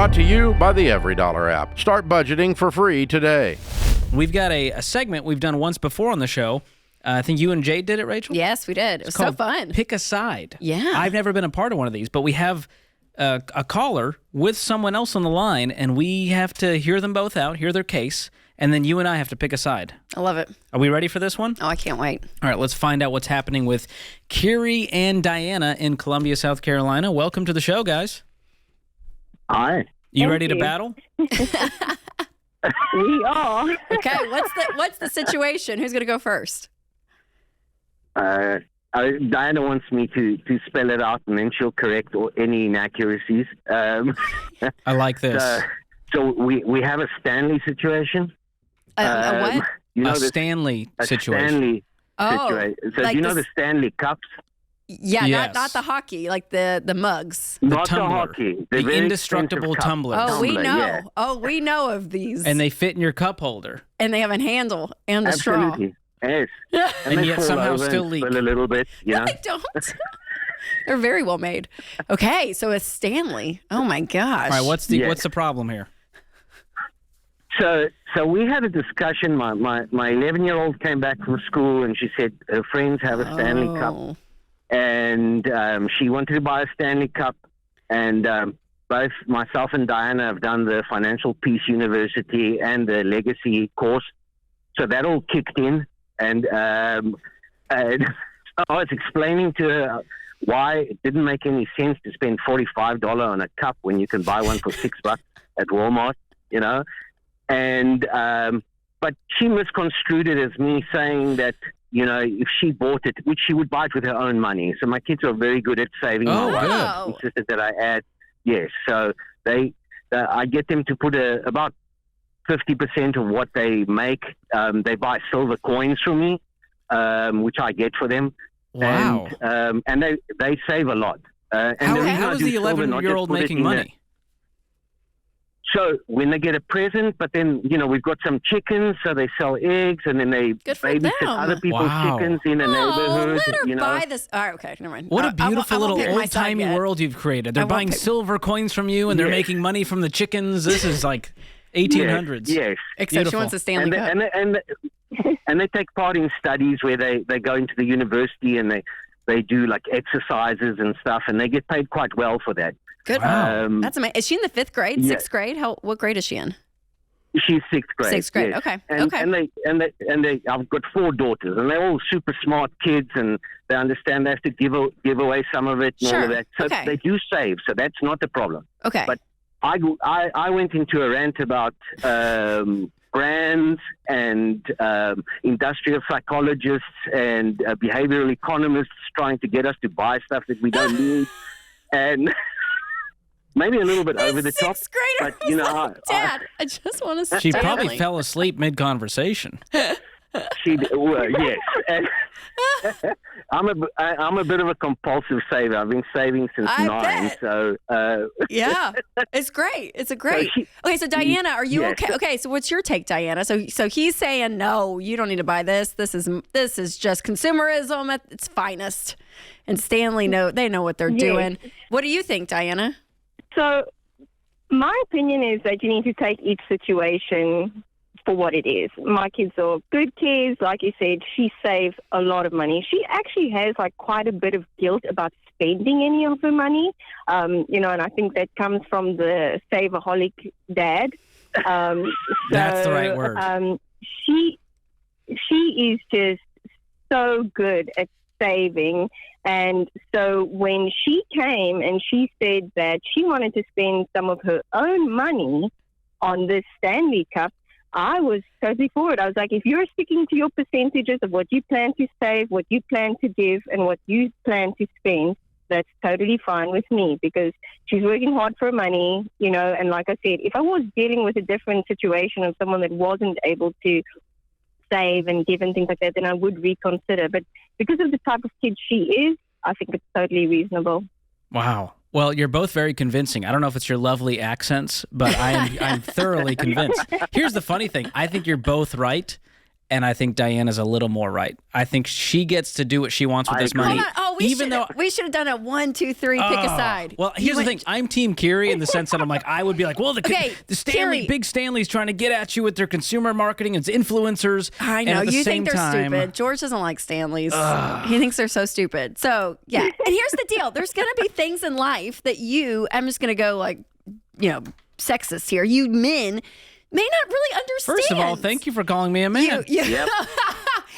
Brought to you by the Every Dollar app. Start budgeting for free today. We've got a segment we've done once before on the show. I think you and Jade did it, Rachel? Yes, we did. It was so fun. Pick a side. Yeah. I've never been a part of one of these, but we have a caller with someone else on the line, and we have to hear them both out, hear their case, and then you and I have to pick a side. I love it. Are we ready for this one? Oh, I can't wait. All right, let's find out what's happening with Kiri and Diana in Columbia, South Carolina. Welcome to the show, guys. Hi. You ready to battle? We are. Okay, what's the situation? Who's going to go first? Diana wants me to spell it out, and then she'll correct any inaccuracies. I like this. So we have a Stanley situation. A what? You know a Stanley situation. Stanley Oh, situation. So like do you know the Stanley Cups? Yeah, Yes. not the hockey, like the mugs. Not tumbler. the hockey. The very indestructible expensive cup. tumblers. Oh, we Tumbler, know. yeah. Oh, we know of these. And they fit in your cup holder. And they have a handle and a Absolutely. Yes. And they yet fall somehow over still and leak. spill a little bit. You straw. know? They don't. They're very well made. Okay, so it's Stanley. Oh my gosh. All right, what's the problem here? So we had a discussion. My 11-year-old came back from school, and she said her friends have a Stanley Cup. Oh. And she wanted to buy a Stanley Cup, and both myself and Diana have done the Financial Peace University and the Legacy course, so that all kicked in, and I was explaining to her why it didn't make any sense to spend $45 on a cup when you can buy one for $6 at Walmart, you know, and but she misconstrued it as me saying that, you know, if she bought it, which she would buy it with her own money. So my kids are very good at saving. Oh, My wife good. insisted that I add, yes. So I get them to put about 50% of what they make. They buy silver coins from me, which I get for them. Wow. And they save a lot. And the reason How I is do the silver, not just 11-year-old put it making in money? So when they get a present, but then, you know, we've got some chickens, so they sell eggs, and then they Good for babysit them. other people's Wow. chickens in a neighborhood. Let her you know? buy this. All right, okay, never mind. What I a beautiful won't little pick my side old-timey yet. world you've created. They're won't buying pick- silver coins from you, and they're Yeah. making money from the chickens. This is like 1800s. Yes. Except Beautiful. she wants a Stanley Cup. And they take part in studies where they go into the university and they do like exercises and stuff, and they get paid quite well for that. Good. Wow. That's amazing. Is she in the 5th grade? Yeah. 6th grade? What grade is she in? She's 6th grade. 6th grade. yes. Okay. And, Okay. and they I've got 4 daughters, and they're all super smart kids, and they understand they have to give away some of it and all of Sure. that. So Okay. they do save, so that's not the problem. Okay. But I went into a rant about brands and industrial psychologists and behavioral economists trying to get us to buy stuff that we don't need, and maybe a little bit over the top. 6th grader But, you know, was like, Dad, I just want to She probably fell asleep mid-conversation. Yes. And I'm a bit of a compulsive saver. I've been saving since I 9. bet. So Yeah, it's great. It's a great. Okay, so Diana, are you Yes. okay? Okay, so what's your take, Diana? So he's saying no, you don't need to buy this. This is just consumerism at its finest. And Stanley they know what they're Yes. doing. What do you think, Diana? So my opinion is that you need to take each situation for what it is. My kids are good kids. Like you said, she saves a lot of money. She actually has like quite a bit of guilt about spending any of her money. You know, and I think that comes from the saveaholic dad. That's the right word. She is just so good at saving. And so when she came and she said that she wanted to spend some of her own money on this Stanley Cup, I was totally for it. I was like, if you're sticking to your percentages of what you plan to save, what you plan to give, and what you plan to spend, that's totally fine with me, because she's working hard for money, you know. And like I said, if I was dealing with a different situation of someone that wasn't able to save and give and things like that, then I would reconsider. But because of the type of kid she is, I think it's totally reasonable. Wow. Well, you're both very convincing. I don't know if it's your lovely accents, but I'm thoroughly convinced. Here's the funny thing. I think you're both right, and I think Diana's a little more right. I think she gets to do what she wants with this money. Hold on. Oh, we should have done a 1, 2, 3, pick a side. Well, here's the thing. I'm Team Kiri in the sense that I'm like, I would be like, well, the Kiri. big Stanley's trying to get at you with their consumer marketing and influencers. I know. And at the You same think they're time, stupid. George doesn't like Stanleys. He thinks they're so stupid. So, yeah. And here's the deal. There's going to be things in life that I'm just going to go like, sexist here. You men may not really understand. First of all, thank you for calling me a man. Yep.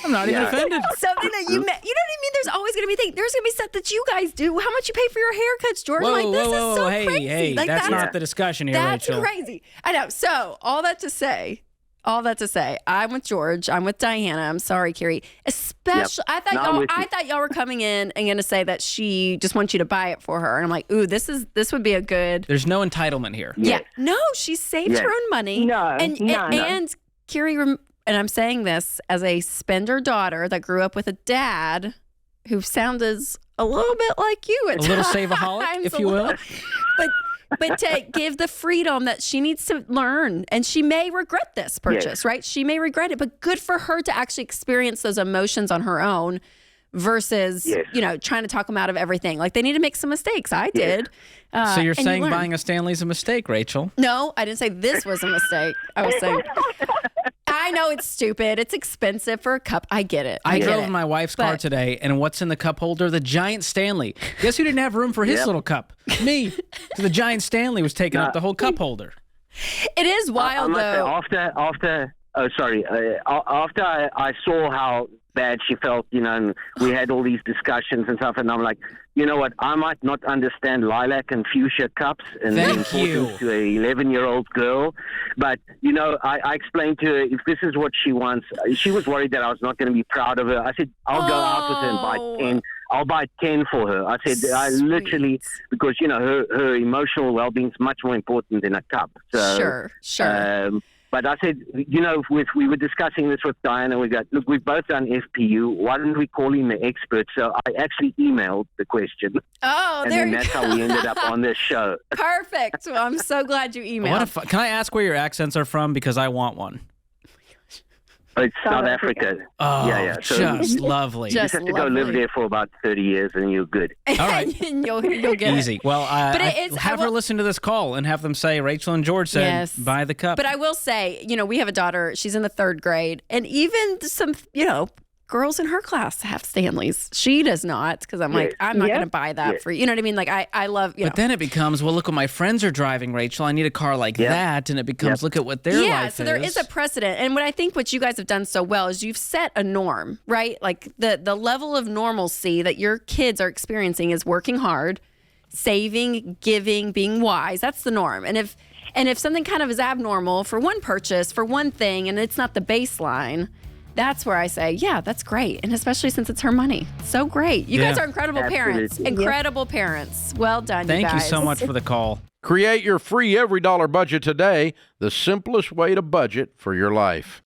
I'm not even offended. Something that you know what I mean? There's always going to be things. There's going to be stuff that you guys do. How much you pay for your haircuts, George? Whoa, this is so hey, crazy. hey, Like, that's not the discussion here, That's Rachel. crazy. I know. So all that to say, I'm with George. I'm with Diana. I'm sorry, Kiri. Especially, Yep. I thought y'all were coming in and going to say that she just wants you to buy it for her. And I'm like, ooh, this would be a good. There's no entitlement here. Yeah. No, she saved her own money. No, And Kiri, and I'm saying this as a spender daughter that grew up with a dad who sounded a little bit like you at A little times, save-aholic, if you will. But to give the freedom that she needs to learn, and she may regret this purchase, right? She may regret it, but good for her to actually experience those emotions on her own versus, trying to talk them out of everything. Like, they need to make some mistakes. I did. So you're and saying learn. buying a Stanley's a mistake, Rachel? No, I didn't say this was a mistake. I was saying, I know it's stupid. It's expensive for a cup. I get it. I get drove it. my wife's car But- today, and what's in the cup holder? The giant Stanley. Guess who didn't have room for his little cup? Me. So the giant Stanley was taking up the whole cup holder. It is wild, though. After I saw how bad she felt, and we had all these discussions and stuff, and I'm like, you know what? I might not understand lilac and fuchsia cups and the Thank you. importance to a 11-year-old girl, but I explained to her if this is what she wants. She was worried that I was not going to be proud of her. I said I'll go out with her and buy 10. I'll buy 10 for her. I said I literally because her emotional well-being is much more important than a cup. So, Sure. But I said, we were discussing this with Diana. We got, look, we've both done FPU. Why don't we call him the expert? So I actually emailed the question. Oh, and there then you that's go. how we ended up on this show. Perfect. Well, I'm so glad you emailed. Can I ask where your accents are from? Because I want one. It's South Africa. Oh, yeah. So just lovely. you just have to go live there for about 30 years and you're good. All right. And you'll get Easy. it. Well, it's- have her listen to this call and have them say Rachel and George said Yes. buy the cup. But I will say, we have a daughter. She's in the 3rd grade. And even some, girls in her class have Stanleys. She does not because I'm like, I'm not going to buy that for you. You know what I mean? Like, I love, But then it becomes, well, look what my friends are driving, Rachel. I need a car like that. And it becomes, look at what their life is. So there is a precedent. And what you guys have done so well is you've set a norm, right? Like the level of normalcy that your kids are experiencing is working hard, saving, giving, being wise. That's the norm. And if something kind of is abnormal for one purchase, for one thing, and it's not the baseline, that's where I say, yeah, that's great. And especially since it's her money. So great. You guys are incredible parents. Absolutely. Incredible parents. Well done, you Thank you guys. so much for the call. Create your free every dollar budget today, the simplest way to budget for your life.